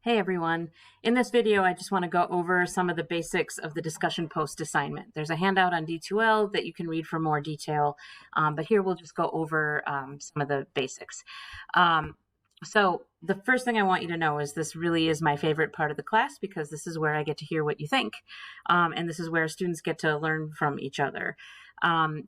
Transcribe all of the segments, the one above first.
Hey everyone. In this video, I just want to go over some of the basics of the discussion post assignment. There's a handout on D2L that you can read for more detail, but here we'll just go over some of the basics. So the first thing I want you to know is this really is my favorite part of the class because this is where I get to hear what you think, and this is where students get to learn from each other.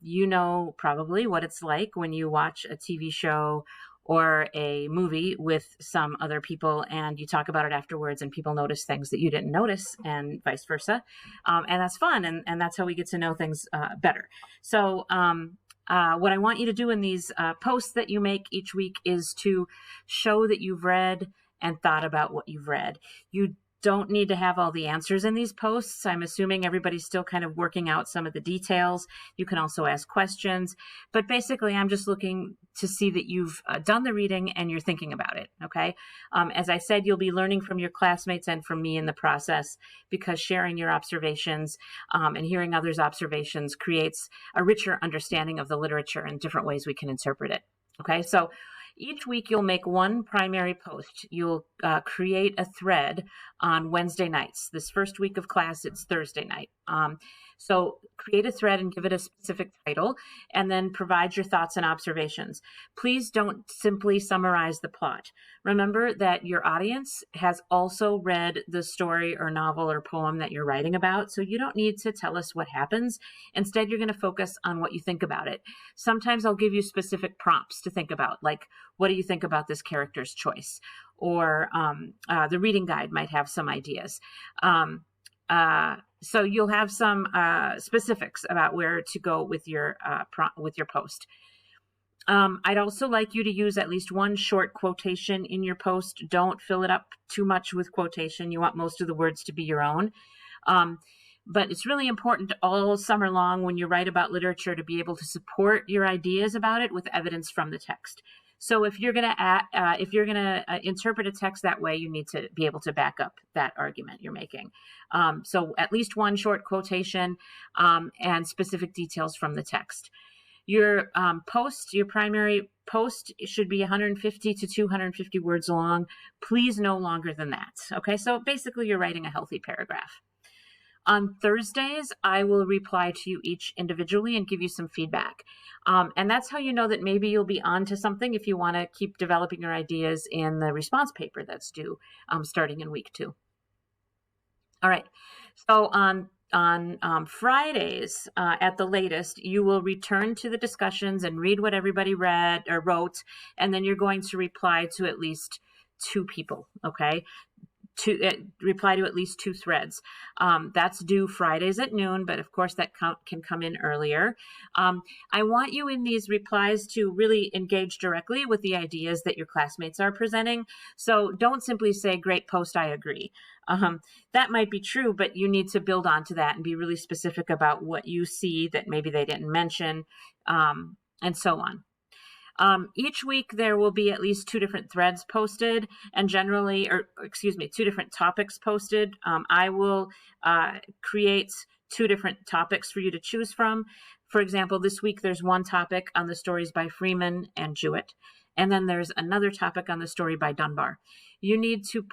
You know probably what it's like when you watch a TV show or a movie with some other people and you talk about it afterwards and people notice things that you didn't notice and vice versa. And that's fun. And that's how we get to know things better. So what I want you to do in these posts that you make each week is to show that you've read and thought about what you've read. You don't need to have all the answers in these posts. I'm assuming everybody's still kind of working out some of the details. You can also ask questions, but basically I'm just looking to see that you've done the reading and you're thinking about it, okay? As I said, you'll be learning from your classmates and from me in the process because sharing your observations and hearing others' observations creates a richer understanding of the literature and different ways we can interpret it, okay? So each week you'll make one primary post. You'll create a thread on Wednesday nights. This first week of class, it's Thursday night. So create a thread and give it a specific title, and then provide your thoughts and observations. Please don't simply summarize the plot. Remember that your audience has also read the story or novel or poem that you're writing about, so you don't need to tell us what happens. Instead, you're going to focus on what you think about it. Sometimes I'll give you specific prompts to think about, like, what do you think about this character's choice? Or the reading guide might have some ideas. So you'll have some specifics about where to go with your post. I'd also like you to use at least one short quotation in your post. Don't fill it up too much with quotation. You want most of the words to be your own. But it's really important all summer long when you write about literature to be able to support your ideas about it with evidence from the text. So if you're going to interpret a text that way, you need to be able to back up that argument you're making. So at least one short quotation and specific details from the text. Your your primary post should be 150 to 250 words long. Please no longer than that. Okay, so basically you're writing a healthy paragraph. On Thursdays, I will reply to you each individually and give you some feedback. And that's how you know that maybe you'll be on to something if you want to keep developing your ideas in the response paper that's due starting in week 2. All right. So on Fridays, at the latest, you will return to the discussions and read what everybody read or wrote, and then you're going to reply to at least 2 people, okay? Reply to at least 2 threads. That's due Fridays at noon, but of course that can come in earlier. I want you in these replies to really engage directly with the ideas that your classmates are presenting. So don't simply say, "Great post, I agree." That might be true, but you need to build onto that and be really specific about what you see that maybe they didn't mention, and so on. Each week there will be at least 2 different threads posted and 2 different topics posted. I will create 2 different topics for you to choose from. For example, this week there's one topic on the stories by Freeman and Jewett, and then there's another topic on the story by Dunbar. You need to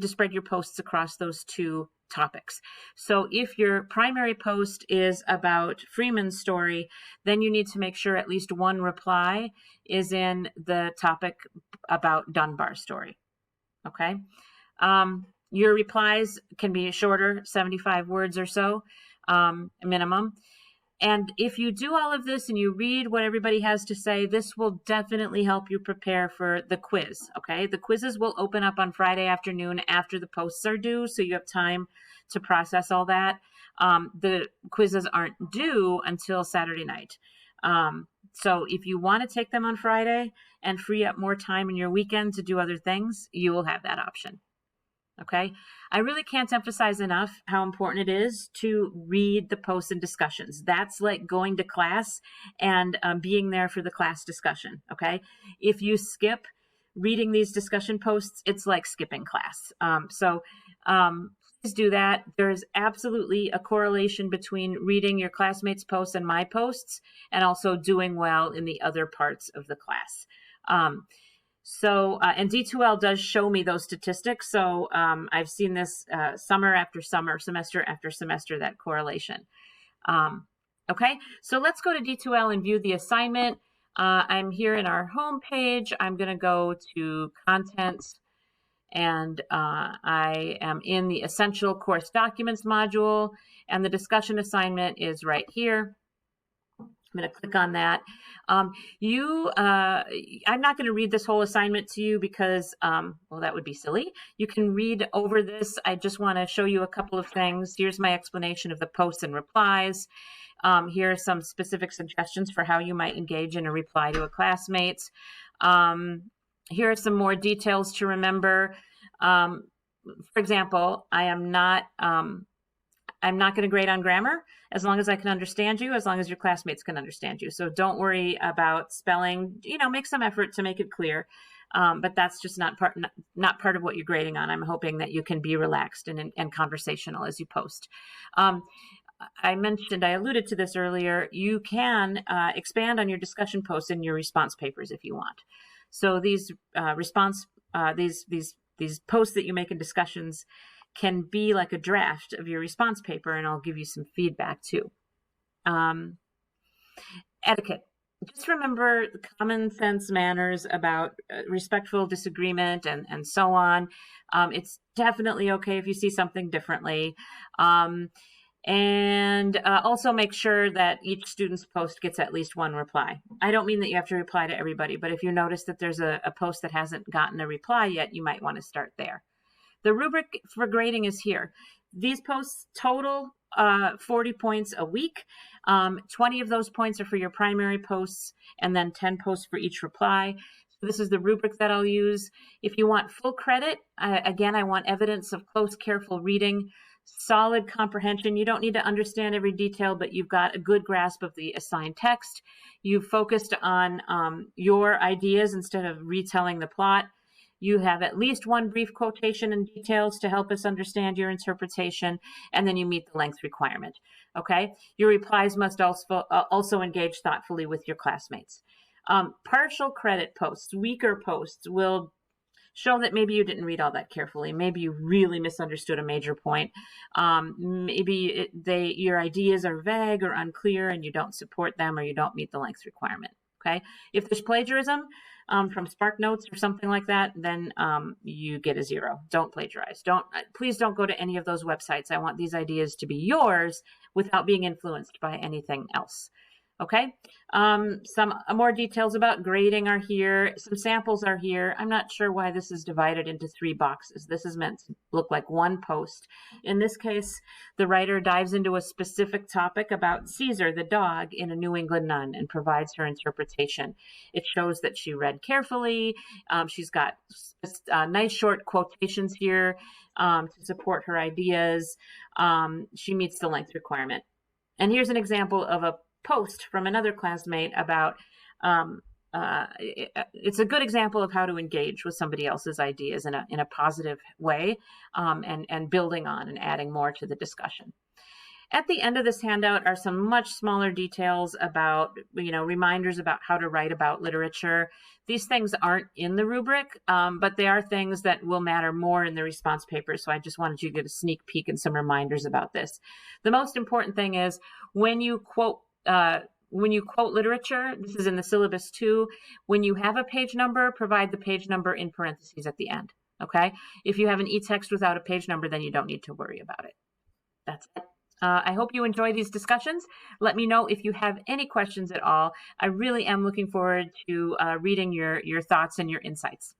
spread your posts across those 2 topics. So if your primary post is about Freeman's story, then you need to make sure at least one reply is in the topic about Dunbar's story. Okay. Your replies can be shorter, 75 words or so, minimum. And if you do all of this and you read what everybody has to say, this will definitely help you prepare for the quiz, okay? The quizzes will open up on Friday afternoon after the posts are due, so you have time to process all that. The quizzes aren't due until Saturday night. So if you want to take them on Friday and free up more time in your weekend to do other things, you will have that option. Okay, I really can't emphasize enough how important it is to read the posts and discussions. That's like going to class and being there for the class discussion. Okay, if you skip reading these discussion posts, it's like skipping class. Please do that. There's absolutely a correlation between reading your classmates' posts and my posts, and also doing well in the other parts of the class. So, and D2L does show me those statistics. So I've seen this summer after summer, semester after semester, that correlation. Okay, so let's go to D2L and view the assignment. I'm here in our home page. I'm going to go to content, and I am in the essential course documents module, and the discussion assignment is right here. I'm going to click on that. I'm not going to read this whole assignment to you because, well, that would be silly. You can read over this. I just want to show you a couple of things. Here's my explanation of the posts and replies. Here are some specific suggestions for how you might engage in a reply to a classmate. Here are some more details to remember. For example, I'm not going to grade on grammar as long as I can understand you, as long as your classmates can understand you. So don't worry about spelling, make some effort to make it clear. But that's just not part of what you're grading on. I'm hoping that you can be relaxed and conversational as you post. I alluded to this earlier, you can expand on your discussion posts in your response papers if you want. So these these posts that you make in discussions can be like a draft of your response paper, and I'll give you some feedback too. Etiquette. Just remember the common sense manners about respectful disagreement and so on. It's definitely okay if you see something differently. And also make sure that each student's post gets at least one reply. I don't mean that you have to reply to everybody, but if you notice that there's a post that hasn't gotten a reply yet, you might want to start there. The rubric for grading is here. These posts total 40 points a week. 20 of those points are for your primary posts, and then 10 posts for each reply. So this is the rubric that I'll use. If you want full credit, again, I want evidence of close, careful reading, solid comprehension. You don't need to understand every detail, but you've got a good grasp of the assigned text. You've focused on your ideas instead of retelling the plot. You have at least one brief quotation and details to help us understand your interpretation, and then you meet the length requirement. Okay? Your replies must also engage thoughtfully with your classmates. Partial credit posts, weaker posts, will show that maybe you didn't read all that carefully. Maybe you really misunderstood a major point. Maybe your ideas are vague or unclear and you don't support them, or you don't meet the length requirement. Okay? If there's plagiarism from SparkNotes or something like that, then you get a 0. Don't plagiarize. Please don't go to any of those websites. I want these ideas to be yours without being influenced by anything else. Okay, some more details about grading are here. Some samples are here. I'm not sure why this is divided into 3 boxes. This is meant to look like one post. In this case, the writer dives into a specific topic about Caesar, the dog, in A New England Nun, and provides her interpretation. It shows that she read carefully. She's got nice short quotations here to support her ideas. She meets the length requirement. And here's an example of a post from another classmate about it's a good example of how to engage with somebody else's ideas in a positive way, and building on and adding more to the discussion. At the end of this handout are some much smaller details about, reminders about how to write about literature. These things aren't in the rubric, but they are things that will matter more in the response paper. So I just wanted you to get a sneak peek and some reminders about this. The most important thing is when you quote literature, this is in the syllabus too, when you have a page number, provide the page number in parentheses at the end, okay? If you have an e-text without a page number, then you don't need to worry about it. That's it. I hope you enjoy these discussions. Let me know if you have any questions at all. I really am looking forward to reading your thoughts and your insights.